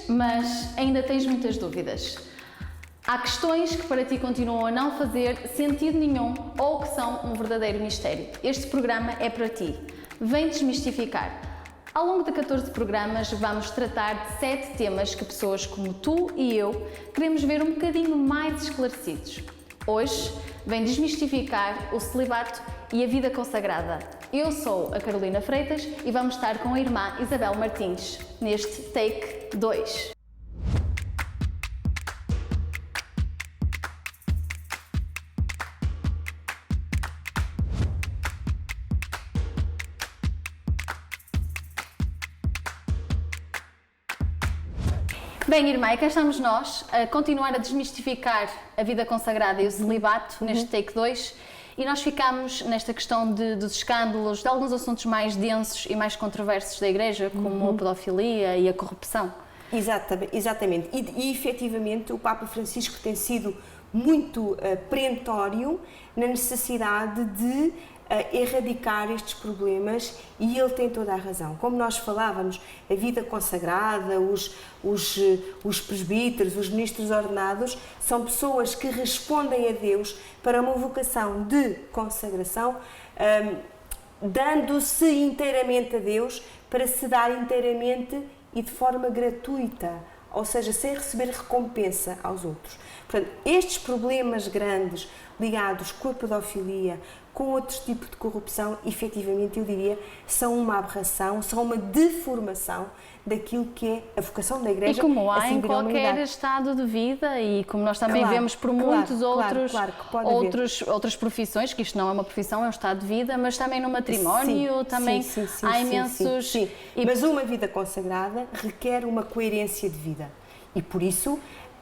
mas ainda tens muitas dúvidas. Há questões que para ti continuam a não fazer sentido nenhum ou que são um verdadeiro mistério. Este programa é para ti. Vem desmistificar. Ao longo de 14 programas vamos tratar de 7 temas que pessoas como tu e eu queremos ver um bocadinho mais esclarecidos. Hoje vem desmistificar o celibato e a vida consagrada. Eu sou a Carolina Freitas e vamos estar com a irmã Isabel Martins neste Take 2. Bem, irmã, e cá estamos nós a continuar a desmistificar a vida consagrada e o celibato neste Take 2 e nós ficámos nesta questão dos escândalos, de alguns assuntos mais densos e mais controversos da Igreja, como a pedofilia e a corrupção. Exatamente. E efetivamente o Papa Francisco tem sido muito perentório na necessidade de erradicar estes problemas e ele tem toda a razão. Como nós falávamos, a vida consagrada, os presbíteros, os ministros ordenados, são pessoas que respondem a Deus para uma vocação de consagração, dando-se inteiramente a Deus para se dar inteiramente e de forma gratuita, ou seja, sem receber recompensa aos outros. Portanto, estes problemas grandes ligados com a pedofilia, com outros tipos de corrupção, efetivamente, eu diria, são uma aberração, são uma deformação daquilo que é a vocação da Igreja. E como há em qualquer estado de vida e como nós também vemos por muitos outras profissões, que isto não é uma profissão, é um estado de vida, mas também no matrimónio há imensos... Sim. Mas uma vida consagrada requer uma coerência de vida e por isso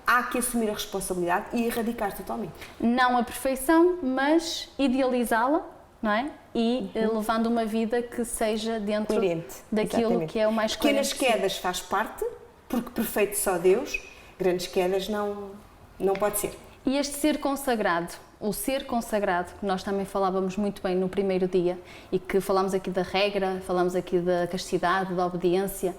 há que assumir a responsabilidade e erradicar totalmente. Não a perfeição, mas idealizá-la, não é? E levando uma vida que seja dentro daquilo que é o mais coerente. Pequenas quedas faz parte, porque perfeito só Deus, grandes quedas não pode ser. E este ser consagrado, o ser consagrado, que nós também falávamos muito bem no primeiro dia e que falámos aqui da regra, falámos aqui da castidade, da obediência,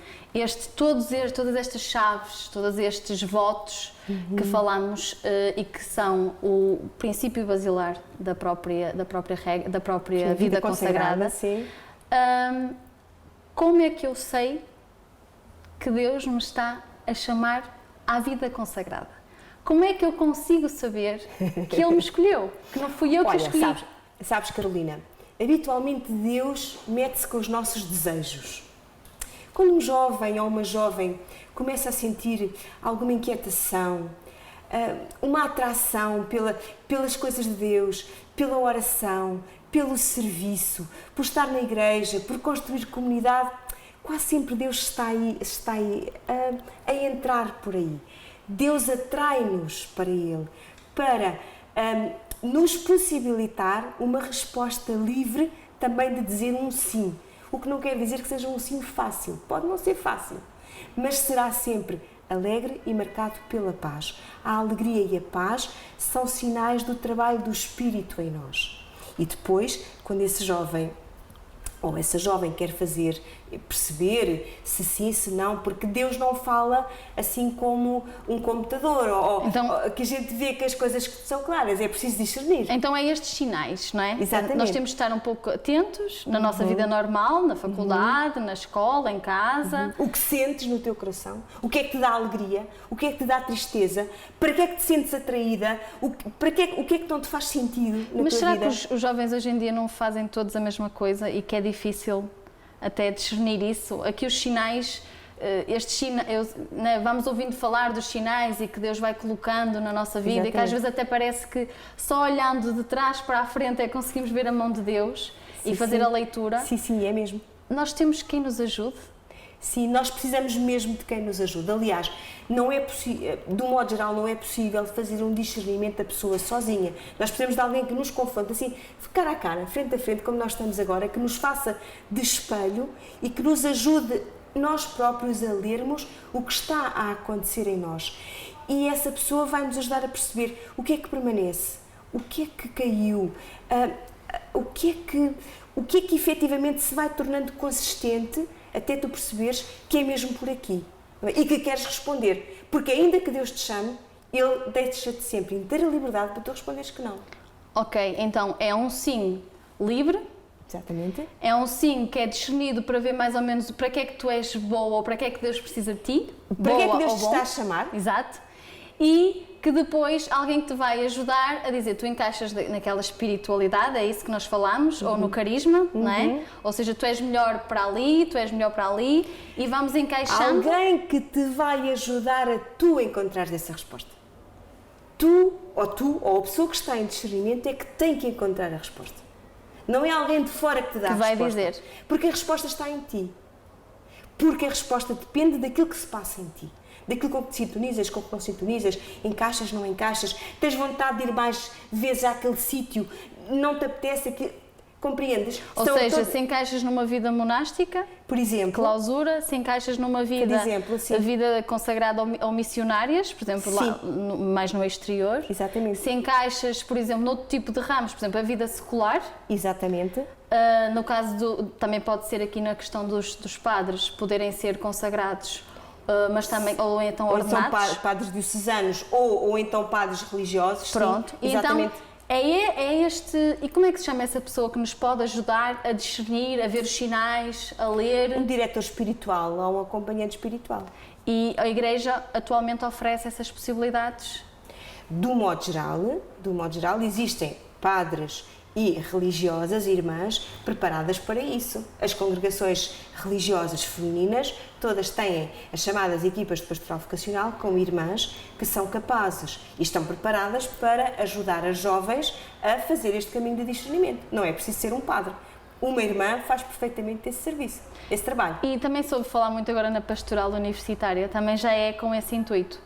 todas estas chaves, todos estes votos que falámos e que são o princípio basilar da própria vida consagrada. Sim. Como é que eu sei que Deus me está a chamar à vida consagrada? Como é que eu consigo saber que Ele me escolheu? Que não fui eu que o escolhi? Sabes, Carolina, habitualmente Deus mete-se com os nossos desejos. Quando um jovem ou uma jovem começa a sentir alguma inquietação, uma atração pelas coisas de Deus, pela oração, pelo serviço, por estar na igreja, por construir comunidade, quase sempre Deus está aí a entrar por aí. Deus atrai-nos para Ele, para nos possibilitar uma resposta livre também de dizer um sim. O que não quer dizer que seja um sim fácil. Pode não ser fácil, mas será sempre alegre e marcado pela paz. A alegria e a paz são sinais do trabalho do Espírito em nós. E depois, quando esse jovem ou essa jovem quer perceber se sim, se não, porque Deus não fala assim como um computador, ou que a gente vê que as coisas são claras, é preciso discernir. Então é estes sinais, não é? Exatamente. Nós temos de estar um pouco atentos na nossa vida normal, na faculdade, na escola, em casa. O que sentes no teu coração, o que é que te dá alegria, o que é que te dá tristeza, para que é que te sentes atraída, o que é que não te faz sentido na tua vida. Mas será que os jovens hoje em dia não fazem todos a mesma coisa e que é difícil até discernir isso? Aqui os sinais, vamos ouvindo falar dos sinais e que Deus vai colocando na nossa vida. Exatamente. E que às vezes até parece que só olhando de trás para a frente é que conseguimos ver a mão de Deus e fazer a leitura. Sim, é mesmo. Nós temos quem nos ajude. Sim, nós precisamos mesmo de quem nos ajude. Aliás, não é possível, de um modo geral, não é possível fazer um discernimento da pessoa sozinha. Nós precisamos de alguém que nos confronte, assim, cara a cara, frente a frente, como nós estamos agora, que nos faça de espelho e que nos ajude nós próprios a lermos o que está a acontecer em nós. E essa pessoa vai nos ajudar a perceber o que é que permanece, o que é que caiu, o que é que efetivamente se vai tornando consistente até tu perceberes que é mesmo por aqui. e que queres responder. Porque ainda que Deus te chame, Ele deixa-te sempre inteira liberdade para tu responderes que não. Ok, então é um sim livre. Exatamente. É um sim que é discernido para ver mais ou menos para que é que tu és boa ou para que é que Deus precisa de ti. Para que é boa que Deus ou te bom. está a chamar? Exato. E que depois alguém te vai ajudar a dizer, tu encaixas naquela espiritualidade, é isso que nós falamos, ou no carisma, não é? Ou seja, tu és melhor para ali, tu és melhor para ali, e vamos encaixando. Alguém que te vai ajudar a tu encontrares essa resposta. Tu, ou a pessoa que está em discernimento é que tem que encontrar a resposta. Não é alguém de fora que te dá Que a vai resposta. dizer. Porque a resposta está em ti. Porque a resposta depende daquilo que se passa em ti. Daquilo com que te sintonizas, com que não sintonizas, encaixas, não encaixas, tens vontade de ir mais vezes àquele sítio, não te apetece aquilo. Compreendes? Ou seja, se encaixas numa vida monástica, por exemplo, clausura, se encaixas numa vida, exemplo, sim. vida consagrada ao missionárias, por exemplo, lá, mais no exterior. Exatamente. Se encaixas, por exemplo, noutro tipo de ramos, por exemplo, a vida secular. Exatamente. No caso também pode ser aqui na questão dos poderem poderem ser consagrados, mas também, ou então ordenados. Ou são padres diocesanos, ou então padres religiosos. Pronto. Sim, exatamente. Então, é este... E como é que se chama essa pessoa que nos pode ajudar a discernir, a ver os sinais, a ler? Um diretor espiritual ou um acompanhante espiritual. E a Igreja atualmente oferece essas possibilidades? Do modo geral, existem padres e religiosas, irmãs, preparadas para isso. As congregações religiosas femininas, todas têm as chamadas equipas de pastoral vocacional com irmãs que são capazes e estão preparadas para ajudar as jovens a fazer este caminho de discernimento. Não é preciso ser um padre. Uma irmã faz perfeitamente esse serviço, esse trabalho. E também soube falar muito agora na pastoral universitária, também já é com esse intuito.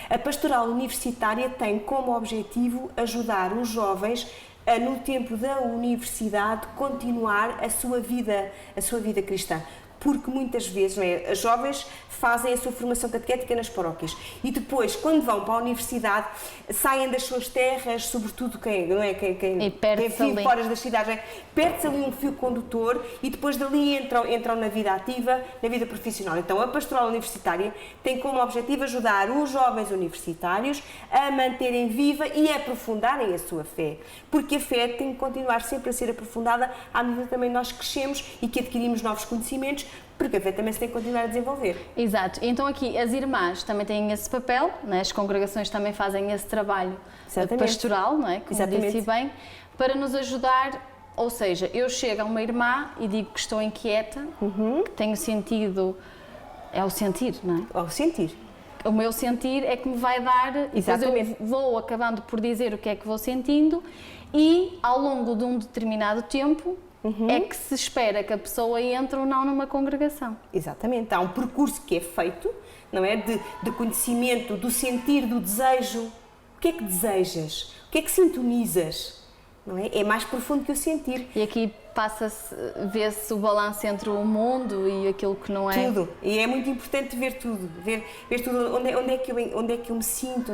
A pastoral universitária tem como objetivo ajudar os jovens a, no tempo da universidade, continuar a sua vida cristã. Porque muitas vezes, não é, as jovens fazem a sua formação catequética nas paróquias e depois, quando vão para a universidade, saem das suas terras, sobretudo quem vive fora das cidades, perde-se ali um fio condutor e depois dali entram na vida ativa, na vida profissional. Então a pastoral universitária tem como objetivo ajudar os jovens universitários a manterem viva e a aprofundarem a sua fé, porque a fé tem que continuar sempre a ser aprofundada à medida que também nós crescemos e que adquirimos novos conhecimentos, porque a fé também se tem que continuar a desenvolver. Exato. Então aqui as irmãs também têm esse papel, né? As congregações também fazem esse trabalho pastoral, não é? Como disse bem, para nos ajudar, ou seja, eu chego a uma irmã e digo que estou inquieta, que tenho sentido, é o sentir, não é? Ao sentir. O meu sentir é que me vai dar, e depois eu vou acabando por dizer o que é que vou sentindo e ao longo de um determinado tempo é que se espera que a pessoa entre ou não numa congregação. Exatamente. Há um percurso que é feito, não é? De conhecimento, do sentir, do desejo. O que é que desejas? O que é que sintonizas? Não é? É mais profundo que o sentir. E aqui vê-se o balanço entre o mundo e aquilo que não é. Tudo. E é muito importante ver tudo. Ver tudo. Onde é que eu me sinto,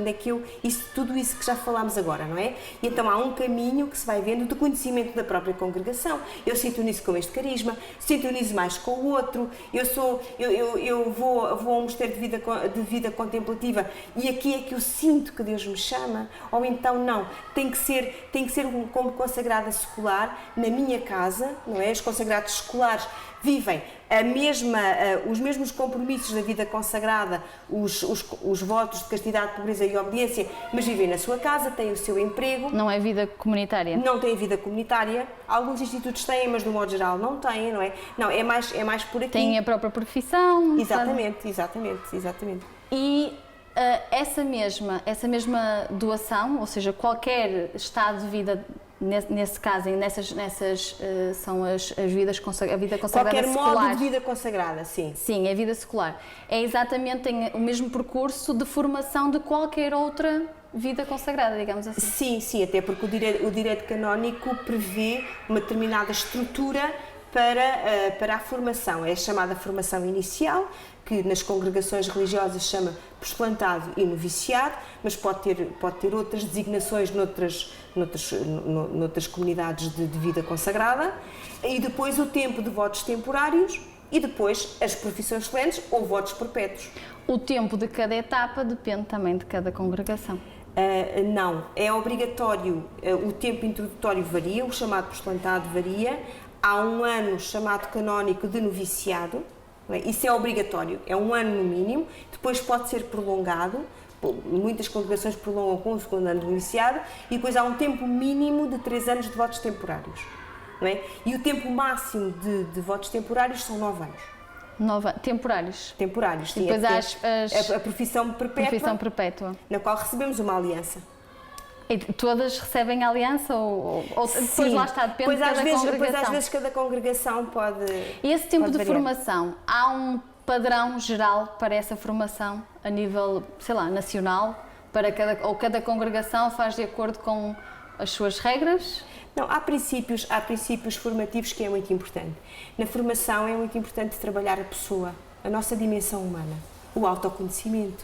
tudo isso que já falámos agora, não é? E então há um caminho que se vai vendo do conhecimento da própria congregação. Eu sintonizo com este carisma, sintonizo mais com o outro, eu vou a um mosteiro de vida contemplativa e aqui é que eu sinto que Deus me chama, ou então não, tem que ser como consagrada secular na minha casa, não é? Os consagrados seculares vivem os mesmos compromissos da vida consagrada, os votos de castidade, pobreza e obediência, mas vivem na sua casa, têm o seu emprego. Não é vida comunitária? Não têm vida comunitária. Alguns institutos têm, mas do modo geral não têm, não é? Não, é mais por aqui. Têm a própria profissão. Exatamente. E essa mesma doação, ou seja, qualquer estado de vida, nesse caso, são a vida consagrada qualquer secular. modo de vida consagrada, sim. Sim, é vida secular. É exatamente, tem o mesmo percurso de formação de qualquer outra vida consagrada, digamos assim. Sim, até porque o direito canónico prevê uma determinada estrutura para a formação. É a chamada formação inicial, que nas congregações religiosas se chama postulantado e noviciado, mas pode ter outras designações noutras comunidades de vida consagrada. E depois o tempo de votos temporários, E depois as profissões excelentes ou votos perpétuos. O tempo de cada etapa depende também de cada congregação. Não, é obrigatório, o tempo introdutório varia, o chamado postulantado varia, há um ano chamado canónico de noviciado, não é? Isso é obrigatório, é um ano no mínimo, depois pode ser prolongado, muitas congregações prolongam com o segundo ano de noviciado, e depois há um tempo mínimo de 3 anos de votos temporários, não é? E o tempo máximo de votos temporários são 9 anos. Temporários. Temporários, sim. E depois há a profissão perpétua, na qual recebemos uma aliança. E todas recebem a aliança ou depois Sim. lá está, depende de cada congregação? Depois às vezes cada congregação pode. E esse tempo de variar. formação, há um padrão geral para essa formação a nível, sei lá, nacional? Ou cada congregação faz de acordo com as suas regras? Não, há princípios formativos que é muito importante. Na formação é muito importante trabalhar a pessoa, a nossa dimensão humana, o autoconhecimento,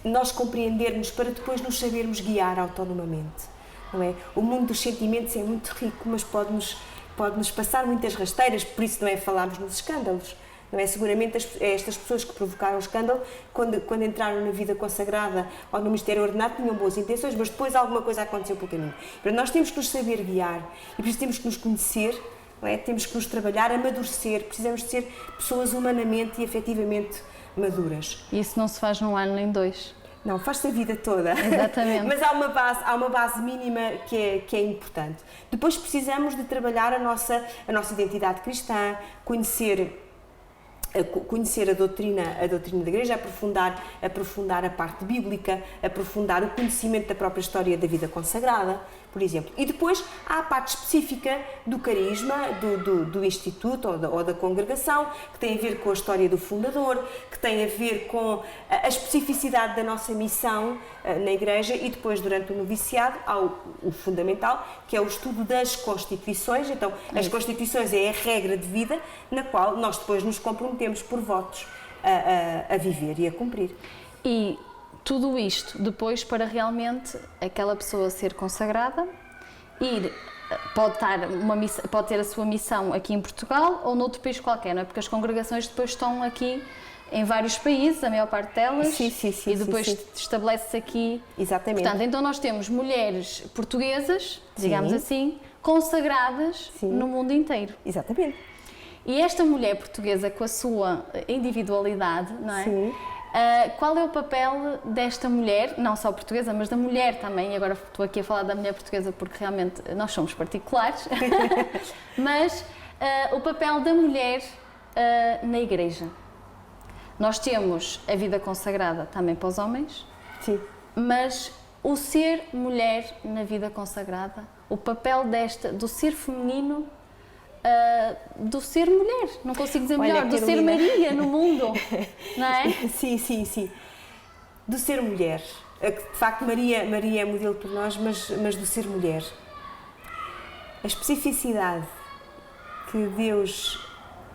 nós compreendermos para depois nos sabermos guiar autonomamente, não é? O mundo dos sentimentos é muito rico, mas pode-nos passar muitas rasteiras, por isso não é falarmos nos escândalos. Não é? Seguramente estas pessoas que provocaram o escândalo, quando entraram na vida consagrada ou no mistério ordenado, tinham boas intenções, mas depois alguma coisa aconteceu pelo caminho. Portanto, nós temos que nos saber guiar e por isso temos que nos conhecer, não é? Temos que nos trabalhar, amadurecer, precisamos de ser pessoas humanamente e efetivamente maduras. E isso não se faz num ano nem 2. Não, faz-se a vida toda. Exatamente. Mas há uma base mínima que é importante. Depois precisamos de trabalhar a nossa identidade cristã, conhecer a doutrina da Igreja, aprofundar a parte bíblica, aprofundar o conhecimento da própria história da vida consagrada, por exemplo. E depois há a parte específica do carisma, do instituto ou da congregação, que tem a ver com a história do fundador, que tem a ver com a especificidade da nossa missão na Igreja, e depois, durante o noviciado, há o fundamental, que é o estudo das Constituições. Então, as Constituições é a regra de vida na qual nós depois nos comprometemos por votos a viver e a cumprir. E tudo isto depois para realmente aquela pessoa ser consagrada, pode ter a sua missão aqui em Portugal ou noutro país qualquer, não é? Porque as congregações depois estão aqui em vários países, a maior parte delas, sim, e depois estabelece-se aqui. Exatamente. Portanto, então nós temos mulheres portuguesas, digamos assim, consagradas no mundo inteiro. Exatamente. E esta mulher portuguesa, com a sua individualidade, não é? Sim. Qual é o papel desta mulher, não só portuguesa, mas da mulher também, e agora estou aqui a falar da mulher portuguesa porque realmente nós somos particulares, mas o papel da mulher na Igreja? Nós temos a vida consagrada também para os homens, sim, mas o ser mulher na vida consagrada, o papel do ser feminino, do ser mulher, não consigo dizer melhor, do ser Maria no mundo, não é? Sim. Do ser mulher. De facto, Maria é modelo por nós, mas do ser mulher. A especificidade que Deus,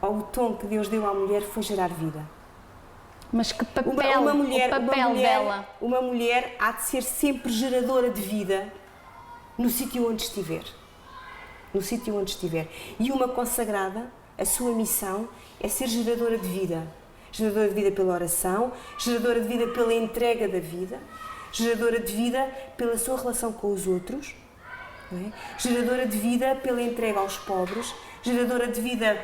ou o tom que Deus deu à mulher foi gerar vida. Mas que papel, dela? Uma mulher há de ser sempre geradora de vida no sítio onde estiver. No sítio onde estiver. E uma consagrada, a sua missão é ser geradora de vida. Geradora de vida pela oração, geradora de vida pela entrega da vida, geradora de vida pela sua relação com os outros, não é? Geradora de vida pela entrega aos pobres, geradora de vida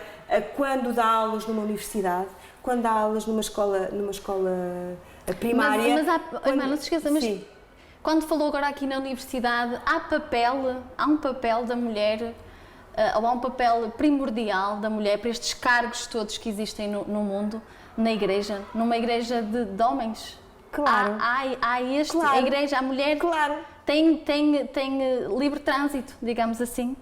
quando dá aulas numa universidade, quando dá aulas numa escola primária. Mas não se esqueça, mas quando falou agora aqui na universidade, há um papel da mulher, ou há um papel primordial da mulher para estes cargos todos que existem no mundo, na Igreja, numa Igreja de homens? Claro. A Igreja, a mulher tem livre trânsito, digamos assim.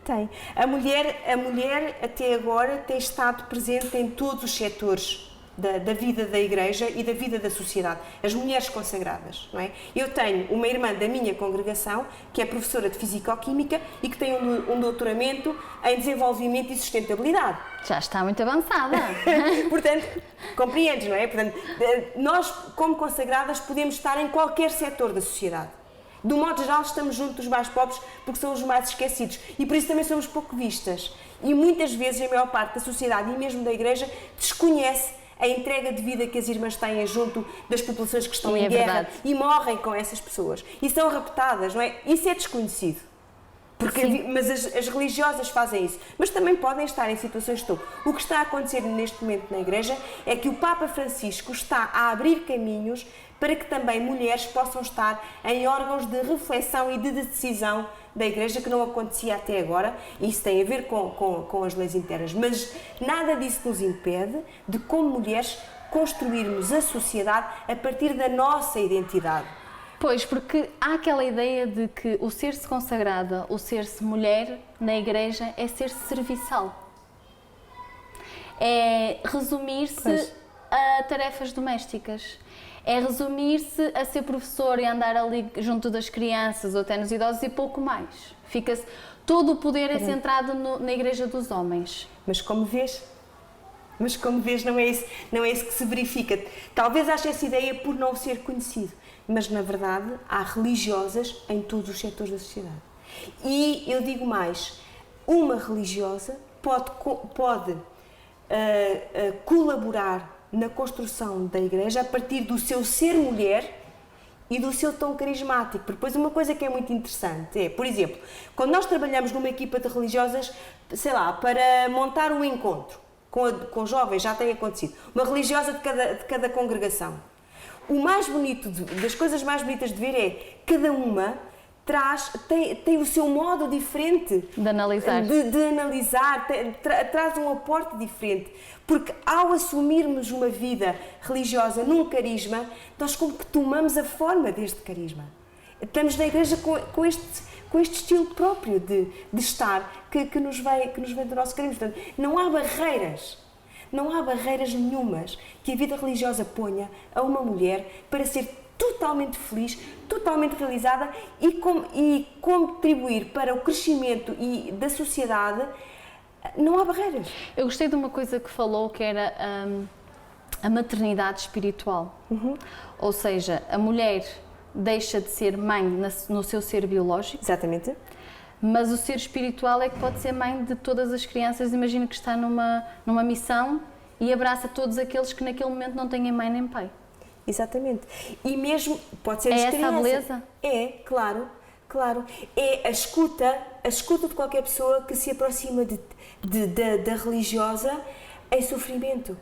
Tem. A mulher até agora tem estado presente em todos os setores da vida da Igreja e da vida da sociedade. As mulheres consagradas, não é? Eu tenho uma irmã da minha congregação que é professora de Fisicoquímica e que tem um doutoramento em desenvolvimento e sustentabilidade. Já está muito avançada. Portanto, compreendes, não é? Portanto, nós, como consagradas, podemos estar em qualquer setor da sociedade. Do modo geral, estamos junto dos mais pobres porque são os mais esquecidos e por isso também somos pouco vistas. E muitas vezes a maior parte da sociedade e mesmo da Igreja desconhece a entrega de vida que as irmãs têm junto das populações que estão em guerra verdade. e morrem com essas pessoas. E são raptadas, não é? Isso é desconhecido. Mas as religiosas fazem isso. Mas também podem estar em situações de topo. O que está a acontecer neste momento na Igreja é que o Papa Francisco está a abrir caminhos para que também mulheres possam estar em órgãos de reflexão e de decisão da Igreja, que não acontecia até agora. Isso tem a ver com as leis internas. Mas nada disso nos impede de, como mulheres, construirmos a sociedade a partir da nossa identidade. Pois, porque há aquela ideia de que o ser-se consagrada, o ser-se mulher na Igreja é ser-se serviçal. É resumir-se a tarefas domésticas. É resumir-se a ser professor e andar ali junto das crianças ou até nos idosos e pouco mais. Fica-se, todo o poder é centrado na Igreja dos homens. Mas como vês, não é isso que se verifica. Talvez ache essa ideia por não ser conhecido, mas na verdade há religiosas em todos os setores da sociedade. E eu digo mais, uma religiosa pode colaborar na construção da Igreja a partir do seu ser mulher e do seu tom carismático. Porque depois uma coisa que é muito interessante é, por exemplo, quando nós trabalhamos numa equipa de religiosas, sei lá, para montar um encontro com jovens, já tem acontecido, uma religiosa de cada congregação. O mais bonito, das coisas mais bonitas de ver é cada uma tem o seu modo diferente De analisar. de analisar, traz um aporte diferente, porque ao assumirmos uma vida religiosa num carisma, nós como que tomamos a forma deste carisma. Estamos na Igreja com este estilo próprio de estar, que nos vem do nosso carisma. Portanto, não há barreiras nenhumas que a vida religiosa ponha a uma mulher para ser totalmente feliz, totalmente realizada e contribuir para o crescimento da sociedade. Não há barreiras. Eu gostei de uma coisa que falou, que era a maternidade espiritual. Ou seja, a mulher deixa de ser mãe no seu ser biológico. Exatamente. Mas o ser espiritual é que pode ser mãe de todas as crianças. Imagina que está numa missão e abraça todos aqueles que naquele momento não têm mãe nem pai. Exatamente. E mesmo, pode ser as crianças. É essa a beleza? É, claro. É a escuta de qualquer pessoa que se aproxima da religiosa em sofrimento.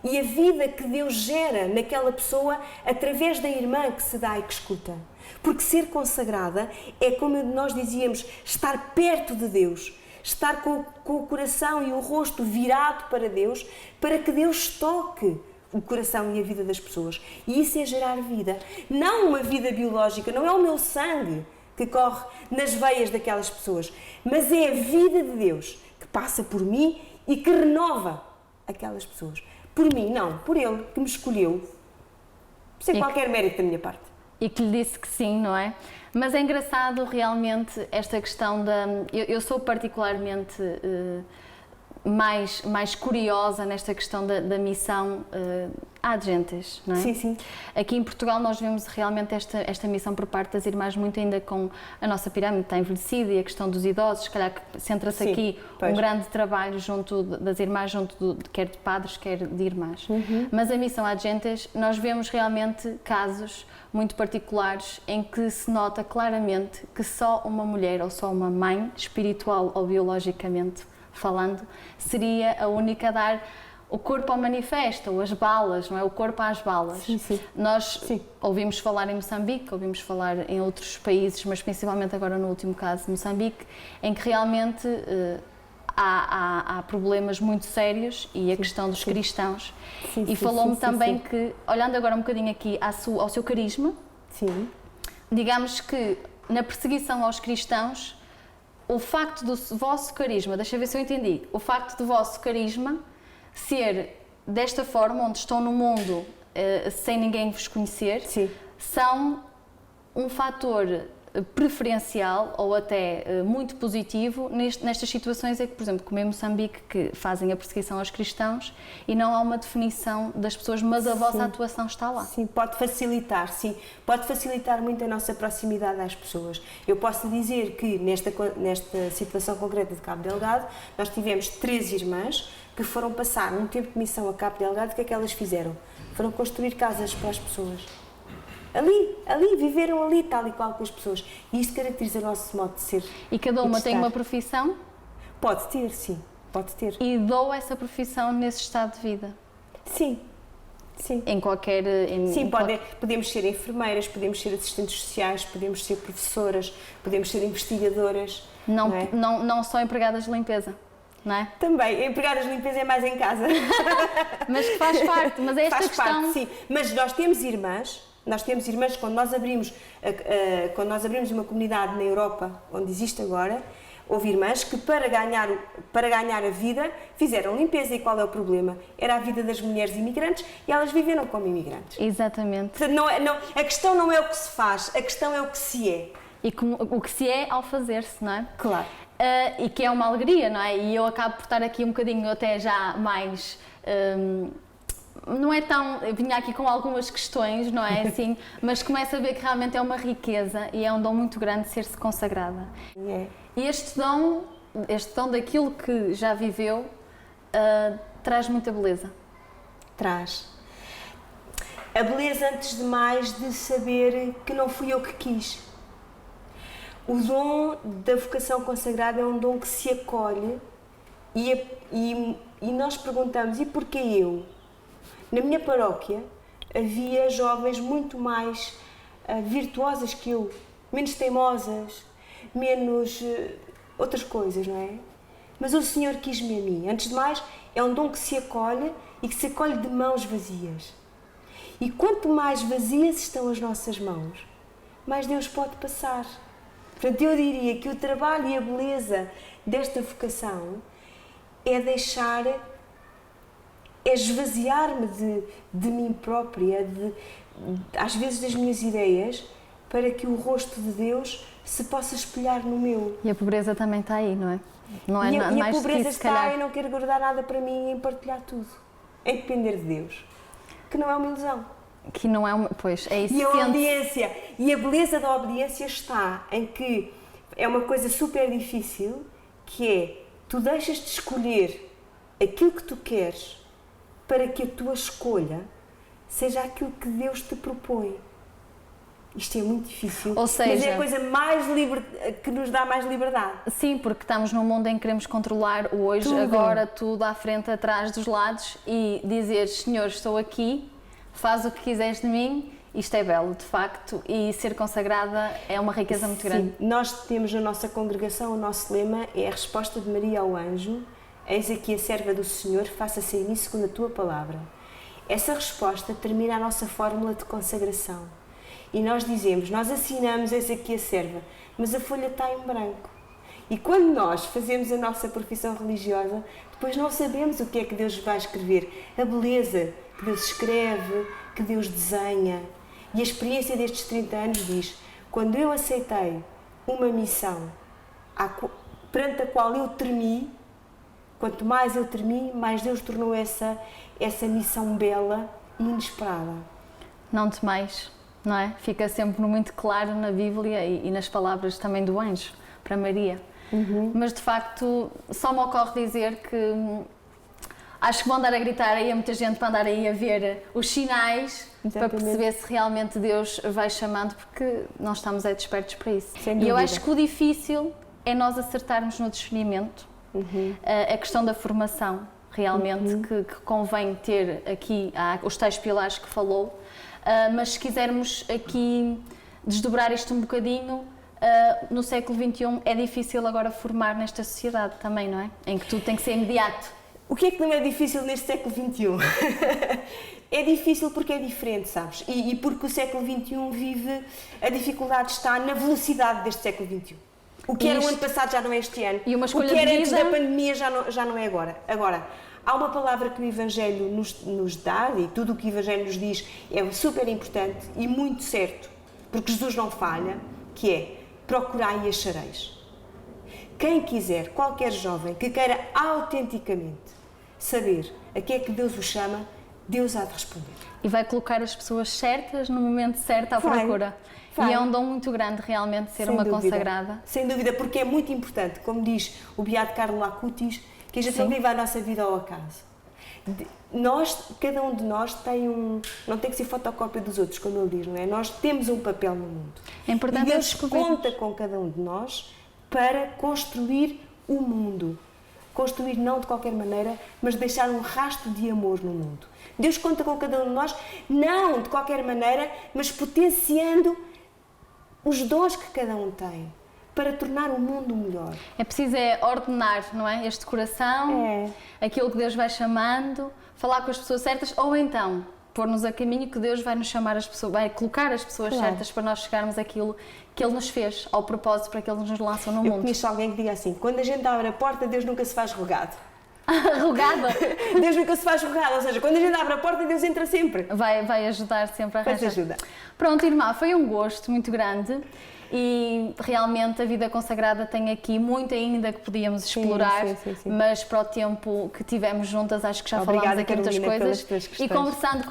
E a vida que Deus gera naquela pessoa através da irmã que se dá e que escuta. Porque ser consagrada é, como nós dizíamos, estar perto de Deus, estar com o coração e o rosto virado para Deus, para que Deus toque o coração e a vida das pessoas. E isso é gerar vida. Não uma vida biológica, não é o meu sangue que corre nas veias daquelas pessoas, mas é a vida de Deus que passa por mim e que renova aquelas pessoas. Por mim, não, por Ele que me escolheu, sem qualquer mérito da minha parte. E que lhe disse que sim, não é? Mas é engraçado realmente esta questão da... Eu sou particularmente mais curiosa nesta questão da missão ad gentes, não é? Sim, sim. Aqui em Portugal nós vemos realmente esta missão por parte das irmãs muito ainda com a nossa pirâmide está envelhecida e a questão dos idosos, se calhar centra-se aqui um grande trabalho junto das irmãs, quer de padres, quer de irmãs. Mas a missão ad gentes, nós vemos realmente casos muito particulares em que se nota claramente que só uma mulher ou só uma mãe, espiritual ou biologicamente falando, seria a única a dar o corpo ao manifesto, ou as balas, não é? O corpo às balas. Sim. Nós ouvimos falar em Moçambique, ouvimos falar em outros países, mas principalmente agora no último caso de Moçambique, em que realmente há problemas muito sérios e a questão dos cristãos. E falou-me também que, olhando agora um bocadinho aqui ao seu carisma, digamos que na perseguição aos cristãos, o facto do vosso carisma, deixa eu ver se eu entendi, o facto do vosso carisma ser desta forma, onde estão no mundo sem ninguém vos conhecer, são um fator preferencial ou até muito positivo nestas situações é que, por exemplo, como em Moçambique, que fazem a perseguição aos cristãos e não há uma definição das pessoas, mas a vossa atuação está lá. Sim, pode facilitar muito a nossa proximidade às pessoas. Eu posso dizer que nesta situação concreta de Cabo Delgado, nós tivemos 3 irmãs que foram passar um tempo de missão a Cabo Delgado. O que é que elas fizeram? Foram construir casas para as pessoas. Ali, viveram ali tal e qual com as pessoas. E isto caracteriza o nosso modo de ser. E cada uma tem uma profissão? Pode ter, sim. Pode ter. E dou essa profissão nesse estado de vida? Sim. Sim. Em qualquer... Sim, podemos ser enfermeiras, podemos ser assistentes sociais, podemos ser professoras, podemos ser investigadoras. Não só empregadas de limpeza, não é? Também, empregadas de limpeza é mais em casa. Mas que faz parte, mas é esta questão... Faz parte, sim. Mas nós temos irmãs quando nós abrimos uma comunidade na Europa, onde existe agora, houve irmãs que para ganhar a vida fizeram limpeza. E qual é o problema? Era a vida das mulheres imigrantes e elas viveram como imigrantes. Exatamente. A questão não é o que se faz, a questão é o que se é. E o que se é ao fazer-se, não é? Claro. E que é uma alegria, não é? E eu acabo por estar aqui um bocadinho até já mais... não é tão... Eu vinha aqui com algumas questões, não é assim? Mas começo a ver que realmente é uma riqueza e é um dom muito grande ser-se consagrada. É. E este dom daquilo que já viveu, traz muita beleza. Traz. A beleza, antes de mais, de saber que não fui eu que quis. O dom da vocação consagrada é um dom que se acolhe e nós perguntamos, e porquê eu? Na minha paróquia havia jovens muito mais virtuosas que eu, menos teimosas, menos outras coisas, não é? Mas o Senhor quis-me a mim. Antes de mais, é um dom que se acolhe e que se acolhe de mãos vazias. E quanto mais vazias estão as nossas mãos, mais Deus pode passar. Portanto, eu diria que o trabalho e a beleza desta vocação é esvaziar-me de mim própria, às vezes das minhas ideias, para que o rosto de Deus se possa espelhar no meu. E a pobreza também está aí, não é? Não é E a mais pobreza isso, está aí, não quero guardar nada para mim e em partilhar tudo. Em depender de Deus. Que não é uma ilusão. Que não é uma... Pois, é isso. E a obediência. E a beleza da obediência está em que é uma coisa super difícil, que é, tu deixas de escolher aquilo que tu queres para que a tua escolha seja aquilo que Deus te propõe. Isto é muito difícil, ou seja, mas é a coisa que nos dá mais liberdade. Sim, porque estamos num mundo em que queremos controlar o hoje, tudo. Agora, tudo à frente, atrás, dos lados, e dizer, Senhor, estou aqui, faz o que quiseres de mim. Isto é belo, de facto, e ser consagrada é uma riqueza muito grande. Nós temos na nossa congregação, o nosso lema é a resposta de Maria ao anjo: eis aqui a serva do Senhor, faça-se em mim segundo a tua palavra. Essa resposta termina a nossa fórmula de consagração. E nós dizemos, nós assinamos, eis aqui a serva, mas a folha está em branco. E quando nós fazemos a nossa profissão religiosa, depois não sabemos o que é que Deus vai escrever. A beleza que Deus escreve, que Deus desenha. E a experiência destes 30 anos diz, quando eu aceitei uma missão perante a qual eu tremi, quanto mais eu tremi, mais Deus tornou essa missão bela e inesperada. Não temais, não é? Fica sempre muito claro na Bíblia e nas palavras também do anjo para Maria. Mas de facto, só me ocorre dizer que acho que vão andar a gritar aí a muita gente para andar aí a ver os sinais. Exatamente. Para perceber se realmente Deus vai chamando, porque nós estamos despertos para isso. E eu acho que o difícil é nós acertarmos no discernimento, a questão da formação, realmente, que convém ter aqui os tais pilares que falou, mas se quisermos aqui desdobrar isto um bocadinho, no século XXI é difícil agora formar nesta sociedade também, não é? Em que tudo tem que ser imediato. O que é que não é difícil neste século XXI? É difícil porque é diferente, sabes? E porque o século XXI vive... A dificuldade está na velocidade deste século XXI. O que era o ano passado já não é este ano. E uma escolha o que era de antes vida... da pandemia já não é agora. Agora, há uma palavra que o Evangelho nos dá, e tudo o que o Evangelho nos diz é super importante e muito certo, porque Jesus não falha, que é: procurai e achareis. Quem quiser, qualquer jovem que queira autenticamente saber a que é que Deus o chama, Deus há de responder. E vai colocar as pessoas certas no momento certo à procura. E é um dom muito grande realmente ser uma consagrada. Sem dúvida, porque é muito importante, como diz o beato Carlo Acutis, que a gente não vive a nossa vida ao acaso. Cada um de nós não tem que ser fotocópia dos outros, como ele diz, não é? Nós temos um papel no mundo. É importante e Deus conta com cada um de nós para construir o mundo. Construir não de qualquer maneira, mas deixar um rastro de amor no mundo. Deus conta com cada um de nós, não de qualquer maneira, mas potenciando os dons que cada um tem, para tornar o mundo melhor. É preciso ordenar, não é? Este coração, aquilo que Deus vai chamando, falar com as pessoas certas, ou então pôr-nos a caminho que Deus vai nos chamar as pessoas, vai colocar as pessoas certas para nós chegarmos àquilo que Ele nos fez, ao propósito para que Ele nos lança no mundo. Eu conheço alguém que diga assim, quando a gente abre a porta, Deus nunca se faz rogado. Rogada? Deus nunca se faz rogado, ou seja, quando a gente abre a porta, Deus entra sempre. Vai ajudar sempre a arranjar. Ajuda. Pronto, irmã, foi um gosto muito grande e realmente a vida consagrada tem aqui muito ainda que podíamos explorar, sim. Mas para o tempo que tivemos juntas acho que já falámos aqui muitas coisas e conversando,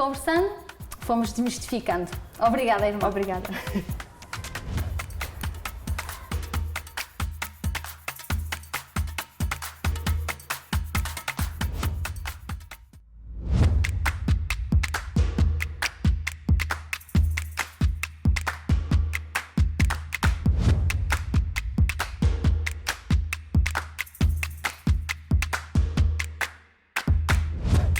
fomos desmistificando. Obrigada, irmã. Obrigada.